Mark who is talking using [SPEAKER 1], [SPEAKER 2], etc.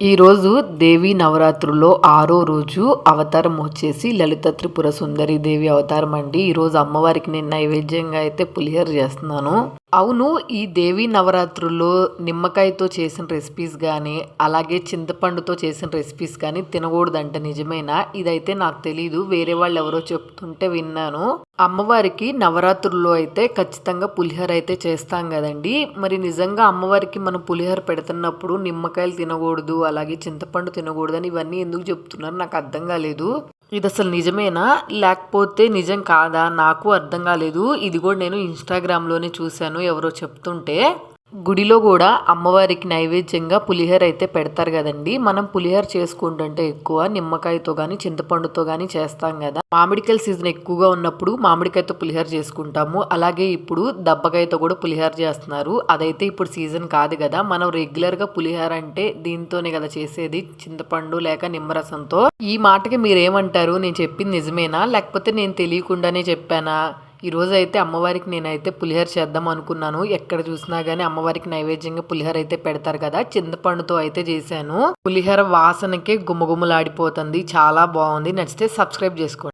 [SPEAKER 1] ఈరోజు దేవి నవరాత్రుల్లో 6వ రోజు అవతారం వచ్చేసి లలిత త్రిపుర సుందరి దేవి అవతారం అండి. ఈరోజు అమ్మవారికి నేను నైవేద్యంగా అయితే పులిహోర చేస్తున్నాను. అవును, ఈ దేవి నవరాత్రుల్లో నిమ్మకాయతో చేసిన రెసిపీస్ కానీ అలాగే చింతపండుతో చేసిన రెసిపీస్ కానీ తినకూడదంట, నిజమేనా? ఇదైతే నాకు తెలీదు, వేరే వాళ్ళు ఎవరో చెప్తుంటే విన్నాను. అమ్మవారికి నవరాత్రుల్లో అయితే ఖచ్చితంగా పులిహోర అయితే చేస్తాం కదండి. మరి నిజంగా అమ్మవారికి మనం పులిహోర పెడుతున్నప్పుడు నిమ్మకాయలు తినకూడదు అలాగే చింతపండు తినకూడదని ఇవన్నీ ఎందుకు చెప్తున్నారు నాకు అర్థం కాలేదు. ఇది అసలు నిజమేనా లేకపోతే నిజం కాదా నాకు అర్థం కాలేదు. ఇది కూడా నేను ఇన్స్టాగ్రామ్లోనే చూశాను, ఎవరో చెప్తుంటే. గుడిలో కూడా అమ్మవారికి నైవేద్యంగా పులిహోర అయితే పెడతారు కదండి. మనం పులిహోర చేసుకుంటుంటే ఎక్కువ నిమ్మకాయతో కానీ చింతపండుతో కానీ చేస్తాం కదా. మామిడికాయల సీజన్ ఎక్కువగా ఉన్నప్పుడు మామిడికాయతో పులిహోర చేసుకుంటాము. అలాగే ఇప్పుడు దబ్బకాయతో కూడా పులిహోర చేస్తున్నారు. అదైతే ఇప్పుడు సీజన్ కాదు కదా. మనం రెగ్యులర్గా పులిహోర అంటే దీంతోనే కదా చేసేది, చింతపండు లేక నిమ్మరసంతో. ఈ మాటకి మీరేమంటారు? నేను చెప్పింది నిజమేనా లేకపోతే నేను తెలియకుండానే చెప్పానా? ఈరోజు అయితే అమ్మవారికి నేనైతే పులిహోర చేద్దాం అనుకున్నాను. ఎక్కడ చూసినా కానీ అమ్మవారికి నైవేద్యంగా పులిహోర అయితే పెడతారు కదా. చింతపండుతో అయితే చేశాను. పులిహోర వాసనకే గుమ్మగుమ్మలాడిపోతుంది, చాలా బాగుంది. నచ్చితే సబ్స్క్రైబ్ చేసుకోండి.